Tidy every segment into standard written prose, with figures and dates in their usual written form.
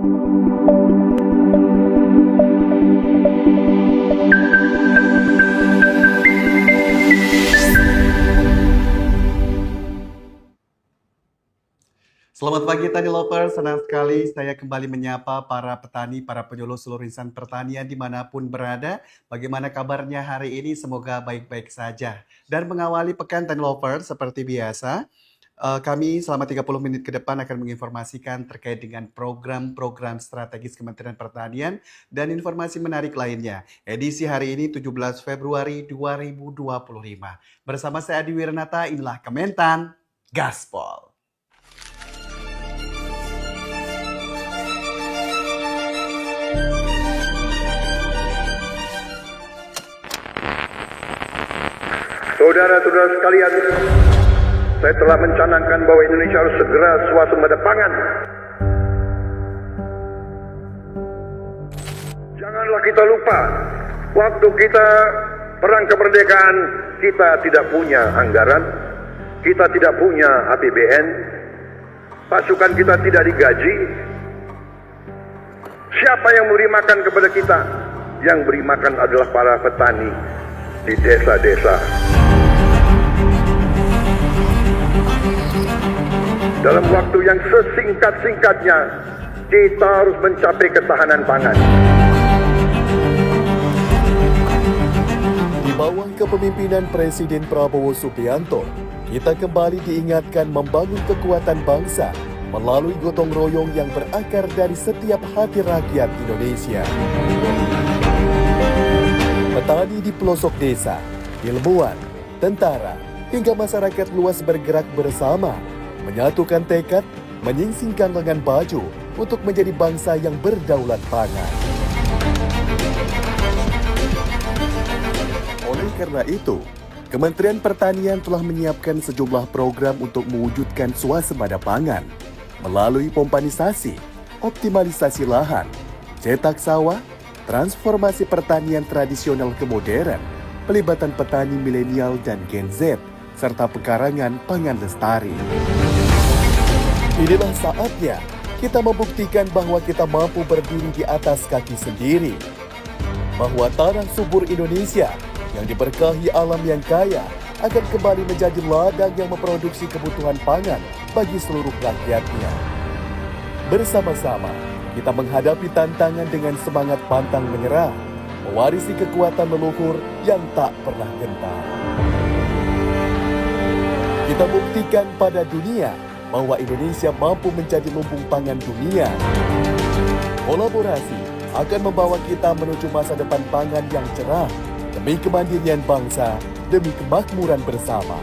Selamat pagi Tani Lovers, senang sekali saya kembali menyapa para petani, para penyuluh seluruh insan pertanian dimanapun berada. Bagaimana kabarnya hari ini? Semoga baik-baik saja. Dan mengawali pekan Tani Lovers seperti biasa, kami selama 30 menit ke depan akan menginformasikan terkait dengan program-program strategis Kementerian Pertanian dan informasi menarik lainnya. Edisi hari ini 17 Februari 2025. Bersama saya Adi Wiranata, inilah Kementan Gaspol. Saudara-saudara sekalian, saya telah mencanangkan bahwa Indonesia harus segera swasembada pangan. Janganlah kita lupa, waktu kita perang kemerdekaan, kita tidak punya anggaran, kita tidak punya APBN, pasukan kita tidak digaji. Siapa yang memberi makan kepada kita? Yang beri makan adalah para petani di desa-desa. Dalam waktu yang sesingkat-singkatnya, kita harus mencapai ketahanan pangan. Di bawah kepemimpinan Presiden Prabowo Subianto, kita kembali diingatkan membangun kekuatan bangsa melalui gotong royong yang berakar dari setiap hati rakyat Indonesia. Petani di pelosok desa, ilmuwan, tentara, hingga masyarakat luas bergerak bersama, menyatukan tekad, menyingsingkan lengan baju untuk menjadi bangsa yang berdaulat pangan. Oleh karena itu, Kementerian Pertanian telah menyiapkan sejumlah program untuk mewujudkan swasembada pangan melalui pompanisasi, optimalisasi lahan, cetak sawah, transformasi pertanian tradisional ke modern, pelibatan petani milenial dan Gen Z, serta pekarangan pangan lestari. Inilah saatnya kita membuktikan bahwa kita mampu berdiri di atas kaki sendiri. Bahwa tanah subur Indonesia yang diberkahi alam yang kaya akan kembali menjadi ladang yang memproduksi kebutuhan pangan bagi seluruh rakyatnya. Bersama-sama, kita menghadapi tantangan dengan semangat pantang menyerah, mewarisi kekuatan leluhur yang tak pernah gentar. Kita buktikan pada dunia bahwa Indonesia mampu menjadi lumbung pangan dunia. Kolaborasi akan membawa kita menuju masa depan pangan yang cerah demi kemandirian bangsa, demi kemakmuran bersama.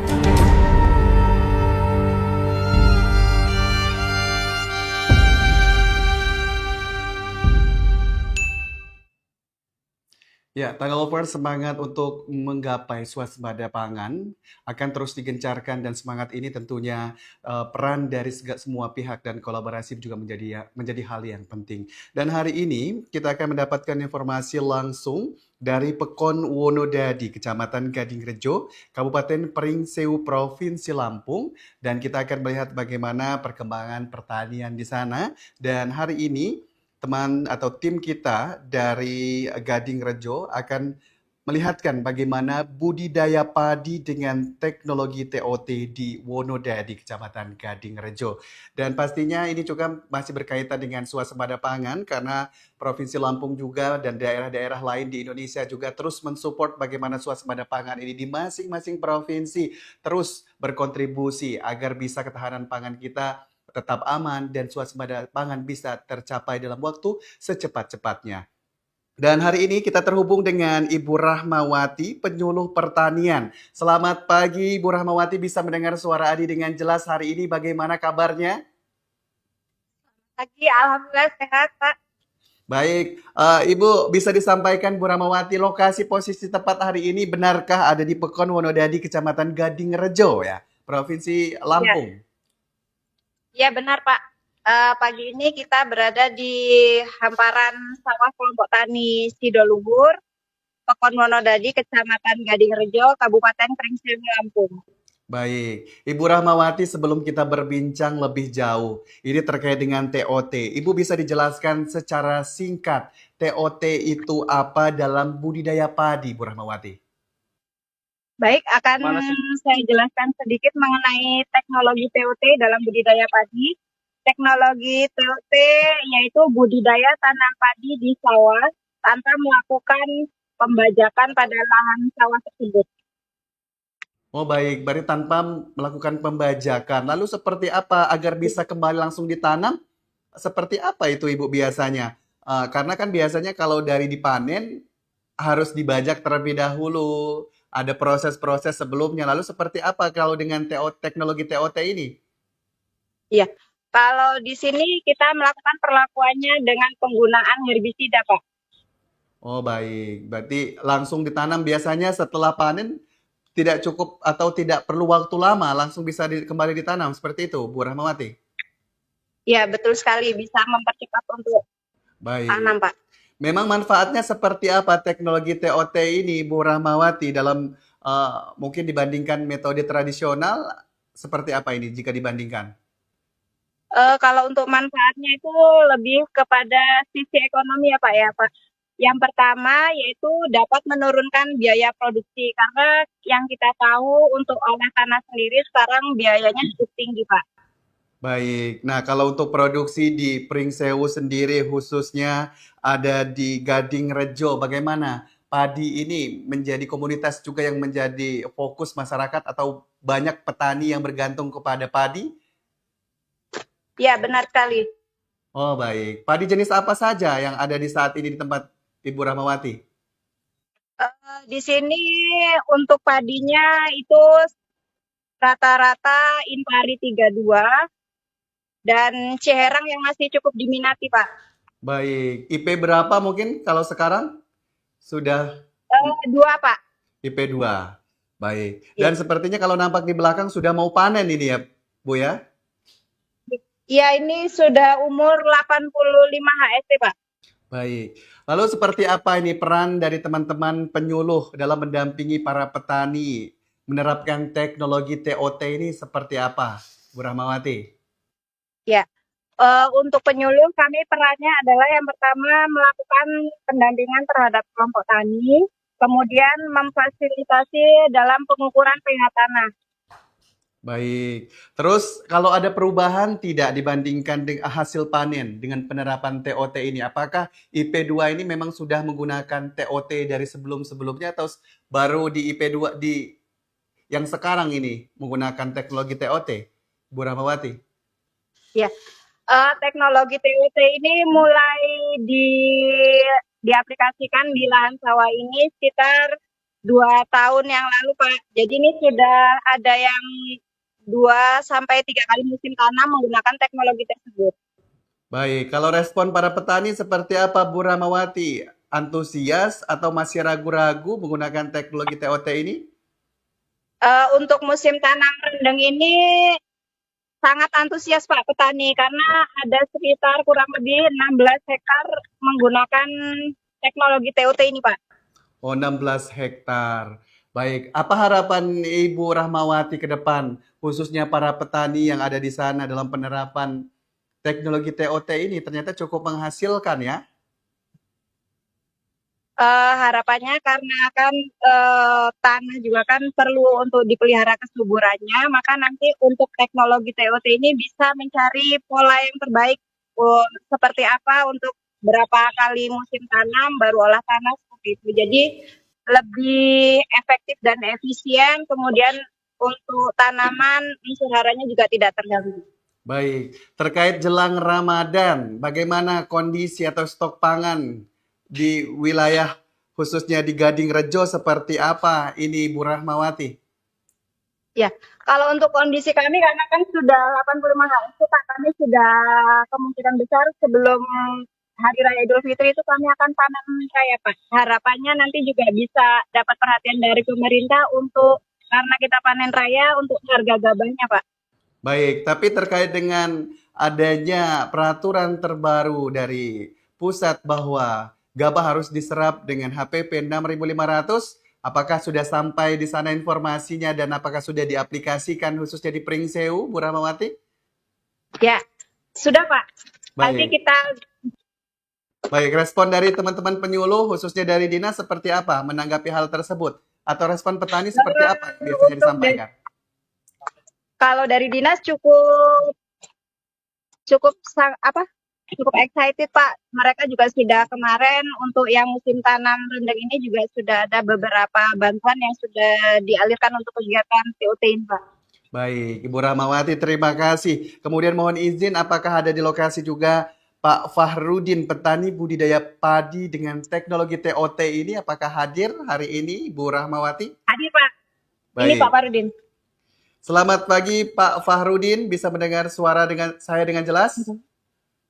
Ya, Tanggal Lovers, semangat untuk menggapai swasembada pangan akan terus digencarkan dan semangat ini tentunya peran dari semua pihak dan kolaborasi juga menjadi hal yang penting. Dan hari ini kita akan mendapatkan informasi langsung dari Pekon Wonodadi, Kecamatan Gadingrejo, Kabupaten Pringsewu, Provinsi Lampung, dan kita akan melihat bagaimana perkembangan pertanian di sana. Dan hari ini teman atau tim kita dari Gadingrejo akan melihatkan bagaimana budidaya padi dengan teknologi TOT di Wonodadi, Kecamatan Gadingrejo. Dan pastinya ini juga masih berkaitan dengan swasembada pangan karena Provinsi Lampung juga dan daerah-daerah lain di Indonesia juga terus mensupport bagaimana swasembada pangan ini di masing-masing provinsi terus berkontribusi agar bisa ketahanan pangan kita tetap aman dan swasembada pangan bisa tercapai dalam waktu secepat-cepatnya. Dan hari ini kita terhubung dengan Ibu Rahmawati, penyuluh pertanian. Selamat pagi Ibu Rahmawati, bisa mendengar suara Adi dengan jelas hari ini, bagaimana kabarnya? Pagi, alhamdulillah sehat Pak. Baik, Ibu bisa disampaikan Bu Rahmawati lokasi posisi tepat hari ini benarkah ada di Pekon Wonodadi, Kecamatan Gadingrejo ya, Provinsi Lampung? Ya benar Pak, pagi ini kita berada di hamparan sawah kelompok tani Sidoluhur, Pekon Wonodadi, Kecamatan Gadingrejo, Kabupaten Pringsewu, Lampung. Baik, Ibu Rahmawati, sebelum kita berbincang lebih jauh, ini terkait dengan TOT. Ibu bisa dijelaskan secara singkat, TOT itu apa dalam budidaya padi, Bu Rahmawati? Baik, akan saya jelaskan sedikit mengenai teknologi TOT dalam budidaya padi. Teknologi TOT yaitu budidaya tanam padi di sawah tanpa melakukan pembajakan pada lahan sawah tersebut. Oh baik, berarti tanpa melakukan pembajakan. Lalu seperti apa agar bisa kembali langsung ditanam? Seperti apa itu Ibu biasanya? Karena kan biasanya kalau dari dipanen harus dibajak terlebih dahulu. Ada proses-proses sebelumnya. Lalu seperti apa kalau dengan teknologi TOT ini? Iya, kalau di sini kita melakukan perlakuannya dengan penggunaan herbisida, Pak. Oh baik, berarti langsung ditanam biasanya setelah panen tidak cukup atau tidak perlu waktu lama, langsung bisa kembali ditanam seperti itu, Bu Rahmawati. Iya, betul sekali, bisa mempercepat untuk Baik. tanam, Pak. Memang manfaatnya seperti apa teknologi TOT ini, Bu Rahmawati, dalam mungkin dibandingkan metode tradisional, seperti apa ini jika dibandingkan? Kalau untuk manfaatnya itu lebih kepada sisi ekonomi ya Pak ya Pak. Yang pertama yaitu dapat menurunkan biaya produksi karena yang kita tahu untuk olah tanah sendiri sekarang biayanya cukup tinggi Pak. Baik, nah kalau untuk produksi di Pringsewu sendiri khususnya ada di Gading Rejo, bagaimana padi ini menjadi komunitas juga yang menjadi fokus masyarakat atau banyak petani yang bergantung kepada padi? Ya benar sekali. Oh baik, padi jenis apa saja yang ada di saat ini di tempat Ibu Rahmawati? Di sini untuk padinya itu rata-rata Impari 32 dan Ciherang yang masih cukup diminati Pak. Baik, IP berapa mungkin kalau sekarang? Sudah 2 Pak. IP 2. Baik. Ya. Dan sepertinya kalau nampak di belakang sudah mau panen ini ya, Bu ya? Ya ini sudah umur 85 HST Pak. Baik. Lalu seperti apa ini peran dari teman-teman penyuluh dalam mendampingi para petani menerapkan teknologi TOT ini seperti apa, Bu Rahmawati? Ya, untuk penyuluh kami perannya adalah yang pertama melakukan pendampingan terhadap kelompok tani, kemudian memfasilitasi dalam pengukuran pH tanah. Baik. Terus kalau ada perubahan tidak dibandingkan dengan hasil panen dengan penerapan TOT ini? Apakah IP2 ini memang sudah menggunakan TOT dari sebelum-sebelumnya atau baru di IP2 di yang sekarang ini menggunakan teknologi TOT, Bu Rahmawati? Ya, teknologi TOT ini mulai diaplikasikan di lahan sawah ini sekitar 2 tahun yang lalu, Pak. Jadi ini sudah ada yang 2 sampai 3 kali musim tanam menggunakan teknologi tersebut. Baik, kalau respon para petani seperti apa, Bu Rahmawati? Antusias atau masih ragu-ragu menggunakan teknologi TOT ini? Untuk musim tanam rendeng ini sangat antusias Pak petani karena ada sekitar kurang lebih 16 hektar menggunakan teknologi TOT ini Pak. Oh, 16 hektar. Baik, apa harapan Ibu Rahmawati ke depan, khususnya para petani yang ada di sana dalam penerapan teknologi TOT ini? Ternyata cukup menghasilkan ya? Harapannya karena kan tanah juga kan perlu untuk dipelihara kesuburannya, maka nanti untuk teknologi TOT ini bisa mencari pola yang terbaik seperti apa untuk berapa kali musim tanam baru olah tanah seperti itu. Jadi lebih efektif dan efisien, kemudian untuk tanaman unsur haranya juga tidak terganggu. Baik, terkait jelang Ramadan, bagaimana kondisi atau stok pangan di wilayah khususnya di Gading Rejo seperti apa ini Bu Rahmawati? Ya, kalau untuk kondisi kami karena kan sudah 85 hari itu Pak, kami sudah kemungkinan besar sebelum Hari Raya Idul Fitri itu kami akan panen raya Pak. Harapannya nanti juga bisa dapat perhatian dari pemerintah untuk karena kita panen raya untuk harga gabahnya Pak. Baik, tapi terkait dengan adanya peraturan terbaru dari pusat bahwa gabah harus diserap dengan HPP 6.500, Apakah sudah sampai di sana informasinya dan apakah sudah diaplikasikan khususnya di Pringsewu, Bu Rahmawati? Ya, sudah Pak. Nanti Baik. kita Baik, respon dari teman-teman penyuluh khususnya dari dinas seperti apa menanggapi hal tersebut? Atau respon petani seperti apa yang biasanya untuk disampaikan? kalau dari dinas cukup cukup cukup excited Pak. Mereka juga sudah kemarin untuk yang musim tanam rendeng ini juga sudah ada beberapa bantuan yang sudah dialirkan untuk kegiatan TOT ini Pak. Baik, Ibu Rahmawati, terima kasih. Kemudian mohon izin, apakah ada di lokasi juga Pak Fahrudin, petani budidaya padi dengan teknologi TOT ini? Apakah hadir hari ini, Ibu Rahmawati? Hadir Pak. Ini Baik. Pak Farudin. Selamat pagi, Pak Fahrudin. Bisa mendengar suara saya dengan jelas?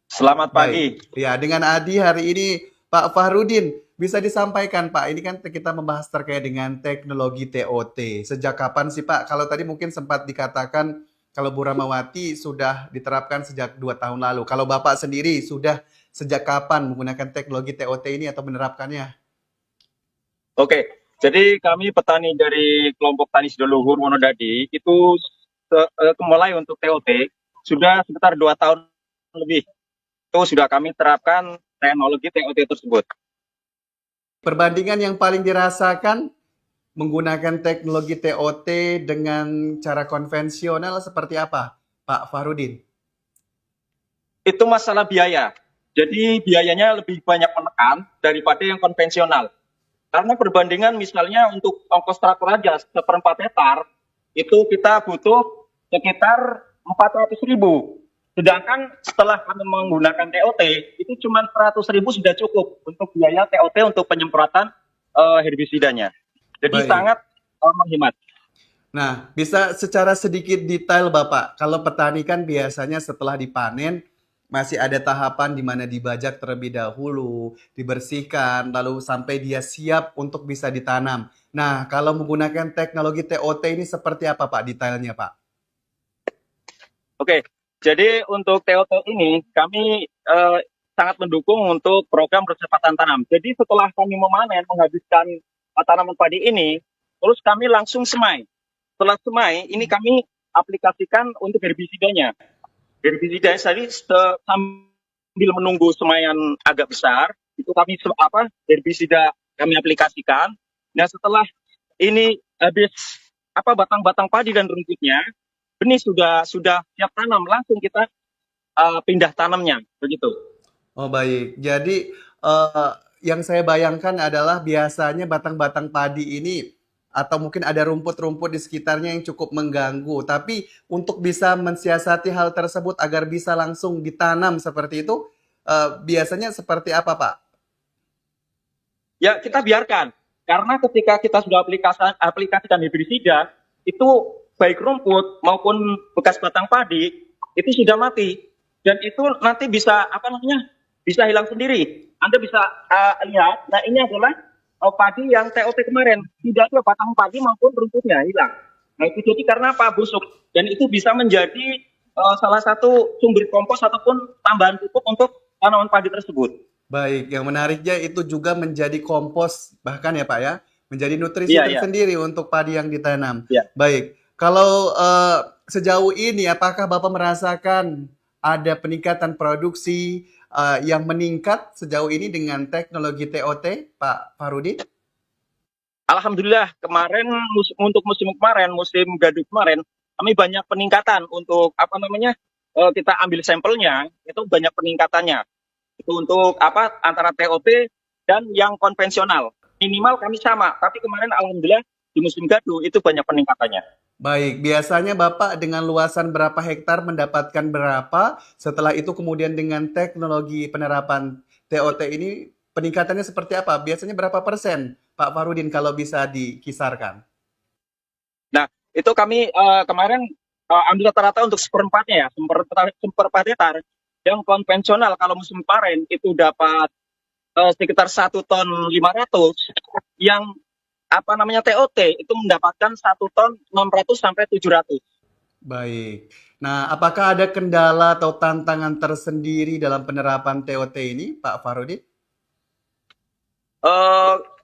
Selamat pagi. Baik. Ya, dengan Adi hari ini, Pak Fahrudin, bisa disampaikan Pak, ini kan kita membahas terkait dengan teknologi TOT. Sejak kapan sih Pak? Kalau tadi mungkin sempat dikatakan kalau Bu Rahmawati sudah diterapkan sejak 2 tahun lalu. Kalau Bapak sendiri sudah sejak kapan menggunakan teknologi TOT ini atau menerapkannya? Oke, jadi kami petani dari kelompok Tani Sidoluhur Wonodadi itu mulai untuk TOT sudah sekitar 2 tahun lebih. Itu sudah kami terapkan teknologi TOT tersebut. Perbandingan yang paling dirasakan menggunakan teknologi TOT dengan cara konvensional seperti apa, Pak Fahrudin? Itu masalah biaya. Jadi biayanya lebih banyak menekan daripada yang konvensional. Karena perbandingan misalnya untuk ongkos traktor aja seperempat hektar, itu kita butuh sekitar 400.000. Sedangkan setelah kami menggunakan TOT, itu cuma 100.000 sudah cukup untuk biaya TOT untuk penyemprotan herbisidanya. Jadi Baik. sangat menghemat. Nah, bisa secara sedikit detail Bapak, kalau petani kan biasanya setelah dipanen, masih ada tahapan di mana dibajak terlebih dahulu, dibersihkan, lalu sampai dia siap untuk bisa ditanam. Nah, kalau menggunakan teknologi TOT ini seperti apa Pak detailnya Pak? Oke, jadi untuk TOT ini kami sangat mendukung untuk program percepatan tanam. Jadi setelah kami memanen, menghabiskan tanaman padi ini, terus kami langsung semai. Setelah semai, ini kami aplikasikan untuk herbisidanya. Herbisida tadi sambil menunggu semaian agak besar, itu kami herbisida kami aplikasikan. Nah setelah ini habis batang-batang padi dan rumputnya, benih sudah siap tanam, langsung kita pindah tanamnya, begitu. Oh baik, jadi yang saya bayangkan adalah biasanya batang-batang padi ini atau mungkin ada rumput-rumput di sekitarnya yang cukup mengganggu. Tapi untuk bisa mensiasati hal tersebut agar bisa langsung ditanam seperti itu, biasanya seperti apa Pak? Ya kita biarkan, karena ketika kita sudah aplikasikan herbisida, itu baik rumput maupun bekas batang padi itu sudah mati. Dan itu nanti bisa bisa hilang sendiri. Anda bisa lihat, nah ini adalah padi yang TOT kemarin, tidak ada batang padi maupun rumputnya hilang. Nah itu jadi karena apa? Busuk. Dan itu bisa menjadi salah satu sumber kompos ataupun tambahan pupuk untuk tanaman padi tersebut. Baik, yang menariknya itu juga menjadi kompos bahkan ya Pak ya, menjadi nutrisi tersendiri untuk padi yang ditanam. Ya. Baik, kalau sejauh ini apakah Bapak merasakan ada peningkatan produksi yang meningkat sejauh ini dengan teknologi TOT, Pak Fahrudin? Alhamdulillah kemarin untuk musim gaduh kemarin, kami banyak peningkatan untuk kita ambil sampelnya itu banyak peningkatannya. Itu untuk antara TOT dan yang konvensional. Minimal kami sama, tapi kemarin alhamdulillah di musim gaduh itu banyak peningkatannya. Baik, biasanya Bapak dengan luasan berapa hektar mendapatkan berapa? Setelah itu kemudian dengan teknologi penerapan TOT ini peningkatannya seperti apa? Biasanya berapa persen Pak Fahrudin kalau bisa dikisarkan? Nah, itu kami kemarin ambil rata-rata untuk seperempatnya ya, seperempat hektar. Yang konvensional kalau musim kemarin itu dapat sekitar 1,5 ton. Yang TOT itu mendapatkan 1,6 ton sampai 700. Baik. Nah, apakah ada kendala atau tantangan tersendiri dalam penerapan TOT ini, Pak Fahrudin?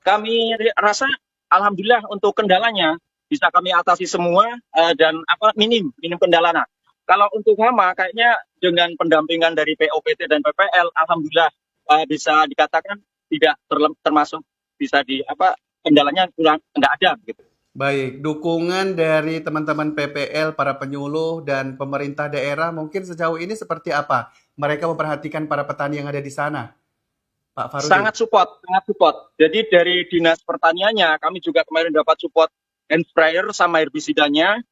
Kami rasa alhamdulillah untuk kendalanya bisa kami atasi semua, dan minim kendalanya. Kalau untuk hama kayaknya dengan pendampingan dari POPT dan PPL, alhamdulillah bisa dikatakan tidak termasuk bisa kendalanya kurang enggak ada gitu. Baik, dukungan dari teman-teman PPL, para penyuluh, dan pemerintah daerah mungkin sejauh ini seperti apa? Mereka memperhatikan para petani yang ada di sana, Pak Farudin. Sangat support, sangat support. Jadi dari Dinas Pertaniannya, kami juga kemarin dapat support hand sprayer sama herbisidanya.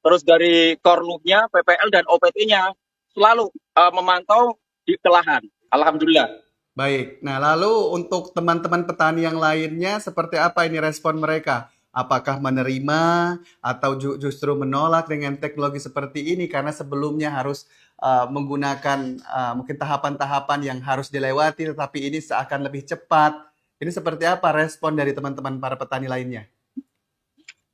Terus dari Korlupnya, PPL dan OPT-nya selalu memantau di lahan. Alhamdulillah. Baik, nah lalu untuk teman-teman petani yang lainnya seperti apa ini respon mereka? Apakah menerima atau justru menolak dengan teknologi seperti ini karena sebelumnya harus menggunakan mungkin tahapan-tahapan yang harus dilewati tetapi ini seakan lebih cepat. Ini seperti apa respon dari teman-teman para petani lainnya?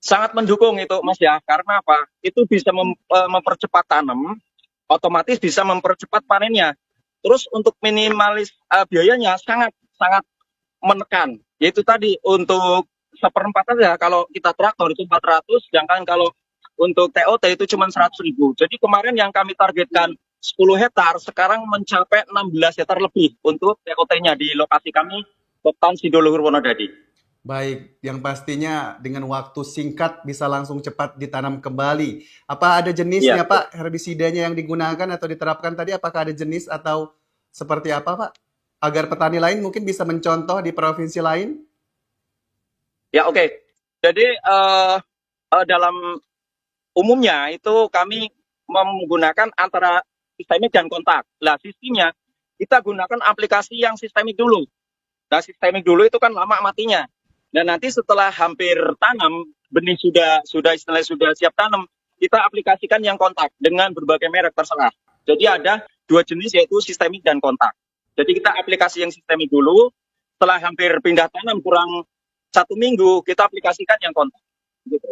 Sangat mendukung itu Mas ya, karena apa? Itu bisa mempercepat tanam, otomatis bisa mempercepat panennya. Terus untuk minimalis biayanya sangat menekan. Yaitu tadi untuk seperempat aja kalau kita traktor itu 400, sedangkan kalau untuk TOT itu cuma 100.000. Jadi kemarin yang kami targetkan 10 hektar, sekarang mencapai 16 hektar lebih untuk TOT-nya di lokasi kami, Koptan Sidoluhur Wonodadi. Baik, yang pastinya dengan waktu singkat bisa langsung cepat ditanam kembali. Apa ada jenisnya, Pak, herbisidanya yang digunakan atau diterapkan tadi? Apakah ada jenis atau seperti apa, Pak? Agar petani lain mungkin bisa mencontoh di provinsi lain? Ya, oke. Jadi dalam umumnya itu kami menggunakan antara sistemik dan kontak. Nah, sistemnya kita gunakan aplikasi yang sistemik dulu. Nah, sistemik dulu itu kan lama matinya. Dan nanti setelah hampir tanam, benih sudah istilahnya sudah siap tanam, kita aplikasikan yang kontak dengan berbagai merek terserah. Jadi ada 2 jenis yaitu sistemik dan kontak. Jadi kita aplikasi yang sistemik dulu, setelah hampir pindah tanam kurang 1 minggu, kita aplikasikan yang kontak. Gitu.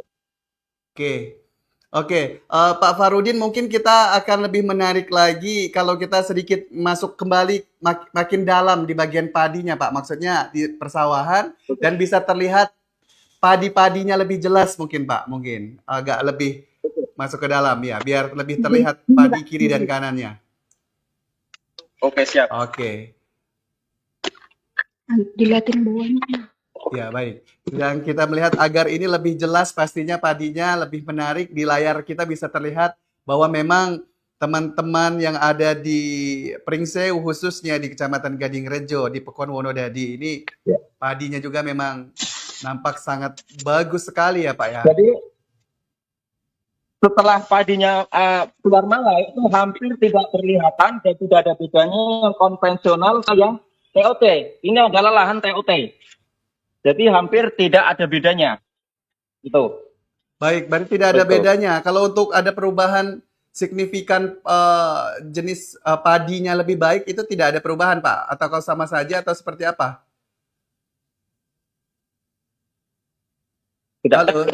Oke. Pak Farudin, mungkin kita akan lebih menarik lagi kalau kita sedikit masuk kembali makin dalam di bagian padinya, Pak. Maksudnya di persawahan dan bisa terlihat padi-padinya lebih jelas mungkin, Pak. Mungkin agak lebih masuk ke dalam ya, biar lebih terlihat padi kiri dan kanannya. Oke, siap. Oke. Dilihatin bawahnya. Ya, baik. Dan kita melihat agar ini lebih jelas pastinya padinya lebih menarik di layar kita bisa terlihat bahwa memang teman-teman yang ada di Pringseu khususnya di Kecamatan Gading Rejo di Pekon Wonodadi ini padinya juga memang nampak sangat bagus sekali ya, Pak ya. Jadi setelah padinya keluar mala itu hampir tidak terlihatan dan tidak ada bedanya yang konvensional yang TOT. Ini adalah lahan TOT. Jadi hampir tidak ada bedanya. Itu. Baik, berarti tidak ada bedanya. Kalau untuk ada perubahan signifikan jenis padinya lebih baik itu tidak ada perubahan, Pak? Atau kalau sama saja atau seperti apa? Tidak Halo.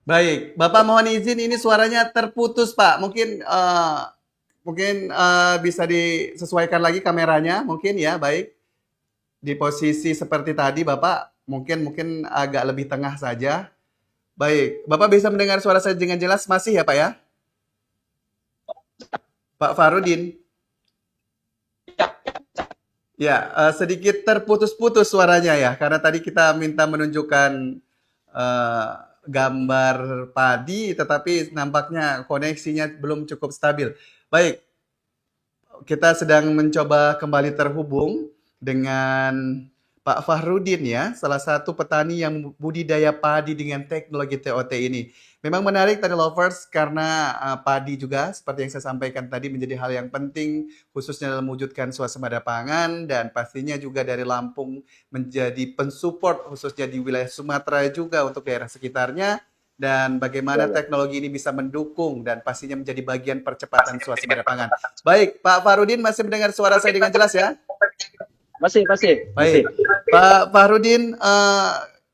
Baik, Bapak mohon izin ini suaranya terputus, Pak. Mungkin bisa disesuaikan lagi kameranya, mungkin ya, baik. Di posisi seperti tadi, Bapak mungkin agak lebih tengah saja. Baik, Bapak bisa mendengar suara saya dengan jelas masih ya, Pak ya? Pak Farudin. Ya, sedikit terputus-putus suaranya ya, karena tadi kita minta menunjukkan gambar padi, tetapi nampaknya koneksinya belum cukup stabil. Baik, kita sedang mencoba kembali terhubung dengan Pak Farudin ya, salah satu petani yang budidaya padi dengan teknologi TOT ini. Memang menarik tadi lovers karena padi juga seperti yang saya sampaikan tadi menjadi hal yang penting khususnya dalam mewujudkan swasembada pangan dan pastinya juga dari Lampung menjadi pensupport khususnya di wilayah Sumatera juga untuk daerah sekitarnya dan bagaimana teknologi ini bisa mendukung dan pastinya menjadi bagian percepatan swasembada pangan. Baik, Pak Farudin masih mendengar suara saya dengan jelas ya? Masih. Baik, Pak Fahrudin,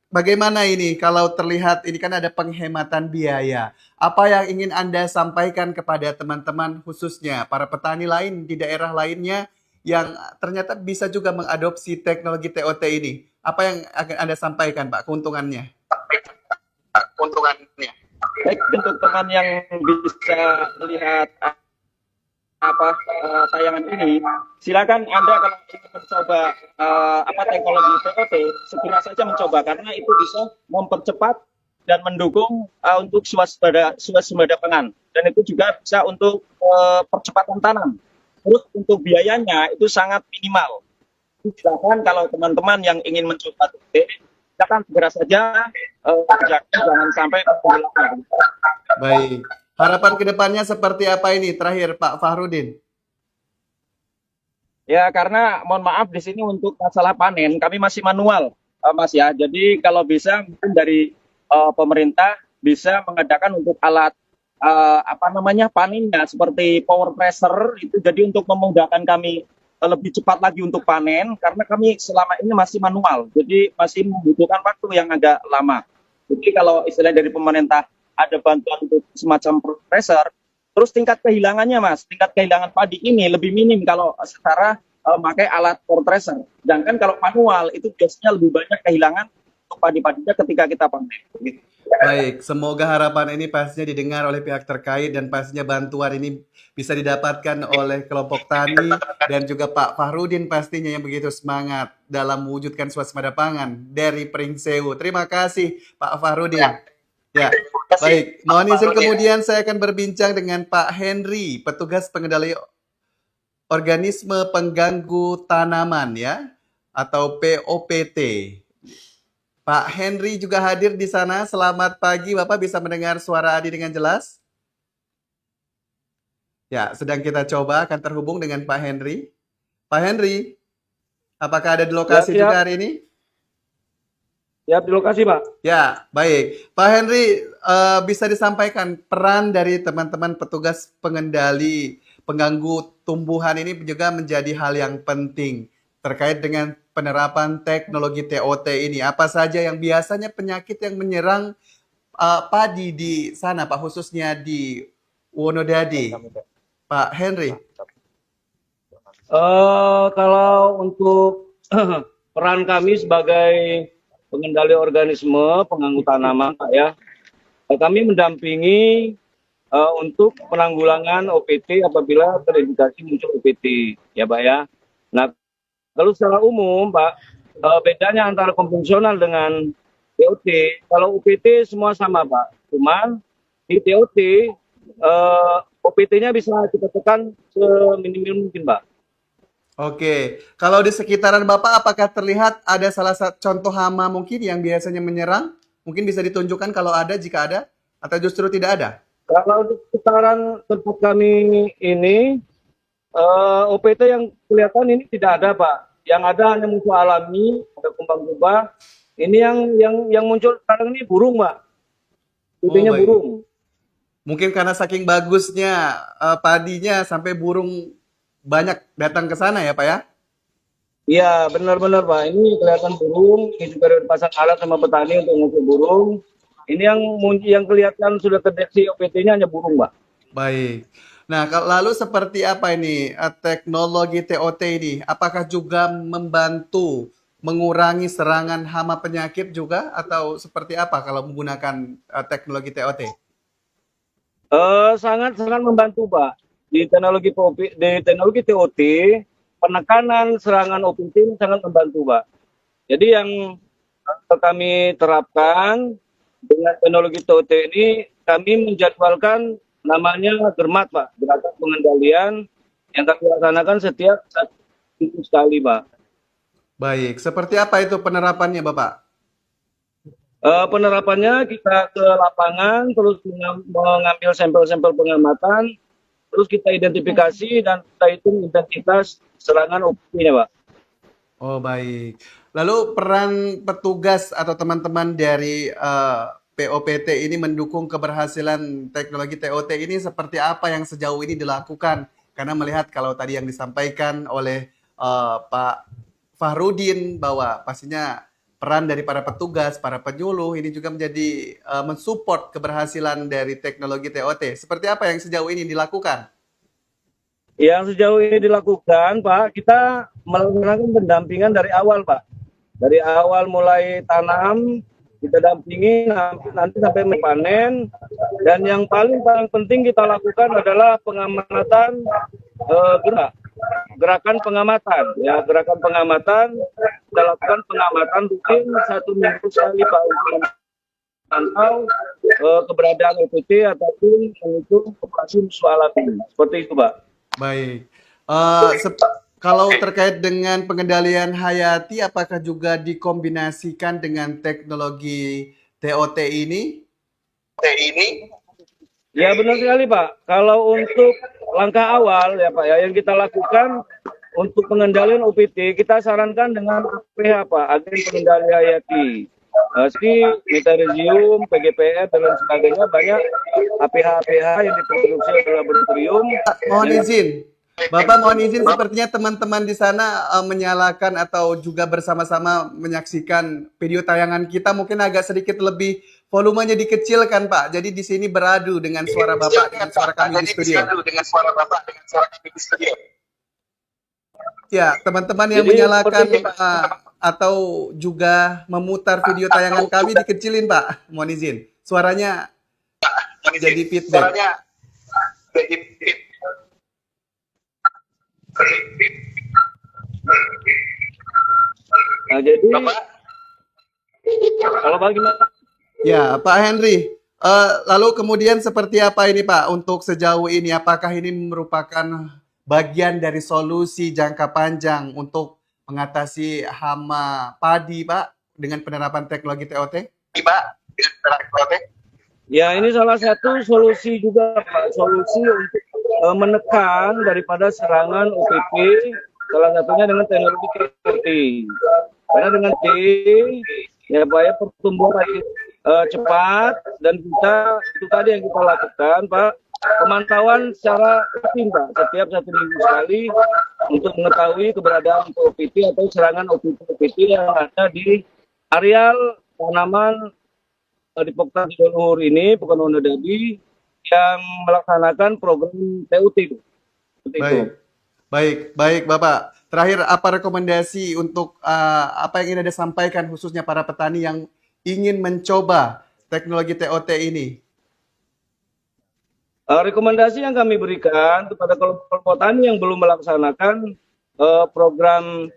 bagaimana ini kalau terlihat ini kan ada penghematan biaya. Apa yang ingin Anda sampaikan kepada teman-teman khususnya para petani lain di daerah lainnya yang ternyata bisa juga mengadopsi teknologi TOT ini? Apa yang akan Anda sampaikan, Pak, keuntungannya? Baik, untuk teman yang bisa melihat tayangan ini, silakan Anda kalau ingin mencoba teknologi TOT, segera saja mencoba karena itu bisa mempercepat dan mendukung untuk swasembada pangan, dan itu juga bisa untuk percepatan tanam. Terus untuk biayanya itu sangat minimal. Silakan kalau teman-teman yang ingin mencoba TOT, silakan segera saja, jangan sampai menggunakan. Baik. Harapan kedepannya seperti apa ini? Terakhir, Pak Fahrudin. Ya, karena mohon maaf di sini untuk masalah panen kami masih manual, Mas ya. Jadi kalau bisa mungkin dari pemerintah bisa mengadakan untuk alat panennya seperti power pressure itu, jadi untuk memudahkan kami lebih cepat lagi untuk panen, karena kami selama ini masih manual. Jadi masih membutuhkan waktu yang agak lama. Jadi kalau istilah dari pemerintah ada bantuan untuk semacam pressure, terus tingkat kehilangannya, Mas, tingkat kehilangan padi ini lebih minim kalau secara pakai alat power pressure. Sedangkan kalau manual itu biasanya lebih banyak kehilangan untuk padi-padinya ketika kita panen. Gitu. Baik, semoga harapan ini pastinya didengar oleh pihak terkait dan pastinya bantuan ini bisa didapatkan oleh kelompok tani dan juga Pak Fahrudin pastinya yang begitu semangat dalam mewujudkan swasembada pangan dari Pringsewu. Terima kasih Pak Fahrudin. Ya, baik. Mohon izin kemudian saya akan berbincang dengan Pak Henry, petugas pengendali organisme pengganggu tanaman ya, atau POPT. Pak Henry juga hadir di sana. Selamat pagi, Bapak bisa mendengar suara Adi dengan jelas? Ya, sedang kita coba akan terhubung dengan Pak Henry. Pak Henry, apakah ada di lokasi Ya, juga hari ini? Ya, di lokasi, Pak. Ya, baik. Pak Henry, bisa disampaikan peran dari teman-teman petugas pengendali pengganggu tumbuhan ini juga menjadi hal yang penting terkait dengan penerapan teknologi TOT ini. Apa saja yang biasanya penyakit yang menyerang padi di sana, Pak, khususnya di Wonodadi, Pak Henry? Kalau untuk peran kami sebagai pengendali organisme pengganggu tanaman, Pak ya, kami mendampingi untuk penanggulangan OPT apabila terindikasi muncul OPT, ya Pak ya. Nah, kalau secara umum, Pak, bedanya antara konvensional dengan TOT, kalau OPT semua sama, Pak. Cuman di TOT, OPT-nya bisa kita tekan seminim mungkin, Pak. Oke, kalau di sekitaran Bapak apakah terlihat ada salah satu contoh hama mungkin yang biasanya menyerang? Mungkin bisa ditunjukkan kalau ada, jika ada, atau justru tidak ada? Kalau di sekitaran tempat kami ini, OPT yang kelihatan ini tidak ada, Pak. Yang ada hanya muncul alami, ada kumbang-kumbang. Ini yang muncul sekarang ini burung, Pak. Intinya baik. burung. Mungkin karena saking bagusnya padinya sampai burung banyak datang ke sana ya, Pak ya? Iya, benar-benar, Pak. Ini kelihatan burung. Ini juga dipasang alat sama petani untuk ngukur burung. Ini yang kelihatan sudah terdeteksi OPT-nya hanya burung, Pak. Baik. Nah, lalu seperti apa ini teknologi TOT ini? Apakah juga membantu mengurangi serangan hama penyakit juga atau seperti apa kalau menggunakan teknologi TOT? Sangat membantu, Pak. Di teknologi TOT, penekanan serangan OPT ini sangat membantu, Pak. Jadi yang kami terapkan dengan teknologi TOT ini, kami menjadwalkan namanya GERMAT, Pak, gerakan pengendalian yang kami laksanakan setiap 1 minggu sekali, Pak. Baik, seperti apa itu penerapannya, Bapak? Penerapannya kita ke lapangan, terus mengambil sampel-sampel pengamatan, terus kita identifikasi dan kita hitung intensitas serangan OPT-nya, Pak. Oh, baik. Lalu peran petugas atau teman-teman dari POPT ini mendukung keberhasilan teknologi TOT ini seperti apa yang sejauh ini dilakukan? Karena melihat kalau tadi yang disampaikan oleh Pak Fahrudin bahwa pastinya peran dari para petugas, para penyuluh ini juga menjadi mensupport keberhasilan dari teknologi TOT. Seperti apa yang sejauh ini dilakukan? Yang sejauh ini dilakukan, Pak, kita melakukan pendampingan dari awal, Pak. Dari awal mulai tanam, kita dampingi nanti sampai panen. Dan yang paling penting kita lakukan adalah pengamatan gerakan pengamatan. Ya, gerakan pengamatan, kita lakukan pengamatan rutin 1 minggu sekali, Pak, untuk memantau keberadaan OPT ataupun menghitung populasi musuh alami. Seperti itu, Pak. Baik. Kalau terkait dengan pengendalian hayati, apakah juga dikombinasikan dengan teknologi TOT ini? Ya benar sekali, Pak. Kalau untuk langkah awal ya Pak ya yang kita lakukan untuk pengendalian OPT, kita sarankan dengan APH, Pak, agen pengendali hayati. Meterizium, PGPR dan lain sebagainya, banyak APH yang diproduksi oleh laboratorium. Mohon izin, Bapak mohon izin, sepertinya teman-teman di sana menyalakan atau juga bersama-sama menyaksikan video tayangan kita, mungkin agak sedikit lebih volumenya dikecilkan, Pak. Jadi di sini beradu dengan suara Bapak dengan suara kami di studio. Ya, teman-teman yang menyalakan atau juga memutar video tayangan kami dikecilin, Pak. Mohon izin. Suaranya jadi feedback. Nah, jadi kalau bagaimana? Ya, Pak Henry. Lalu kemudian seperti apa ini, Pak, untuk sejauh ini? Apakah ini merupakan bagian dari solusi jangka panjang untuk mengatasi hama padi, Pak, dengan penerapan teknologi TOT? Ya, ini salah satu solusi juga, Pak. Solusi untuk menekan daripada serangan OPP, salah satunya dengan teknologi TOT. Karena dengan T, ya Pak ya, pertumbuhan cepat, dan kita, itu tadi yang kita lakukan, Pak, pemantauan secara rutin, Pak, setiap 1 minggu sekali untuk mengetahui keberadaan OPT atau serangan OPT yang ada di areal tanaman di Poktan Luhur ini, Pekan Dadi, yang melaksanakan program TUT. Baik, Bapak. Terakhir, apa rekomendasi untuk apa yang ingin Anda sampaikan khususnya para petani yang ingin mencoba teknologi TOT ini? Rekomendasi yang kami berikan kepada kelompok petani yang belum melaksanakan program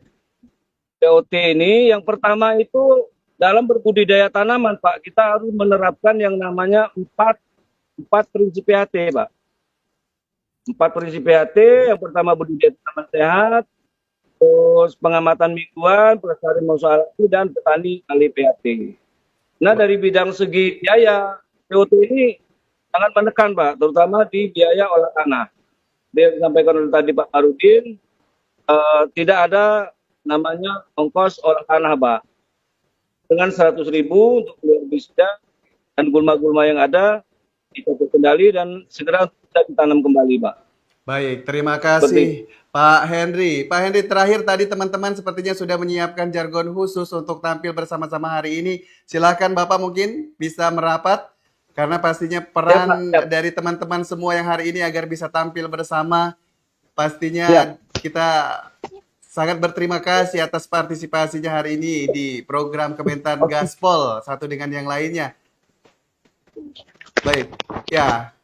TOT ini, yang pertama itu dalam berbudidaya tanaman, Pak, kita harus menerapkan yang namanya 4 prinsip PAT, Pak. 4 prinsip PAT, yang pertama budidaya tanaman sehat, terus pengamatan mingguan, pelestarian musuh alami, dan petani ahli PAT. Nah, dari bidang segi biaya, TOT ini sangat menekan, Pak, terutama di biaya olah tanah. Dia disampaikan oleh tadi Pak Fahrudin, tidak ada namanya ongkos olah tanah, Pak. Dengan 100.000 untuk herbisida dan gulma-gulma yang ada, kita terkendali dan segera bisa ditanam kembali, Pak. Baik, terima kasih Pak Henry. Pak Henry, terakhir tadi teman-teman sepertinya sudah menyiapkan jargon khusus untuk tampil bersama-sama hari ini. Silakan Bapak mungkin bisa merapat, karena pastinya peran dari teman-teman semua yang hari ini agar bisa tampil bersama. Pastinya kita sangat berterima kasih atas partisipasinya hari ini di program Kementan Gaspol satu dengan yang lainnya. Baik, ya.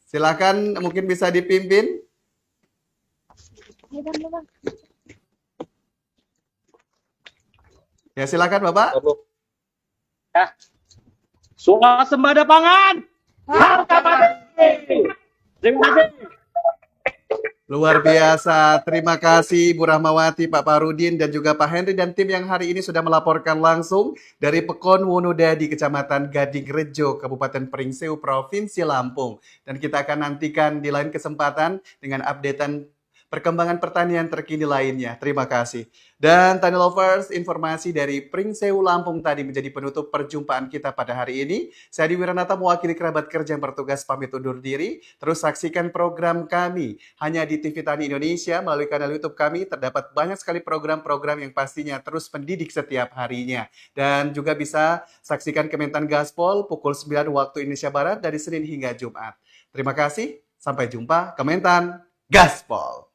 Silakan mungkin bisa dipimpin. Ya, silakan Bapak. Swasembada pangan. Harga mati. Terima kasih. Luar biasa. Terima kasih Bu Rahmawati, Pak Fahrudin, dan juga Pak Henry dan tim yang hari ini sudah melaporkan langsung dari Pekon Wonodadi, Kecamatan Gading Rejo, Kabupaten Pringsewu, Provinsi Lampung. Dan kita akan nantikan di lain kesempatan dengan updatean perkembangan pertanian terkini lainnya. Terima kasih. Dan Tani Lovers, informasi dari Pringsewu Lampung tadi menjadi penutup perjumpaan kita pada hari ini. Saya Adi Wiranata mewakili kerabat kerja yang bertugas pamit undur diri. Terus saksikan program kami hanya di TV Tani Indonesia melalui kanal YouTube kami. Terdapat banyak sekali program-program yang pastinya terus mendidik setiap harinya. Dan juga bisa saksikan Kementan Gaspol pukul 9 waktu Indonesia Barat dari Senin hingga Jumat. Terima kasih, sampai jumpa Kementan Gaspol.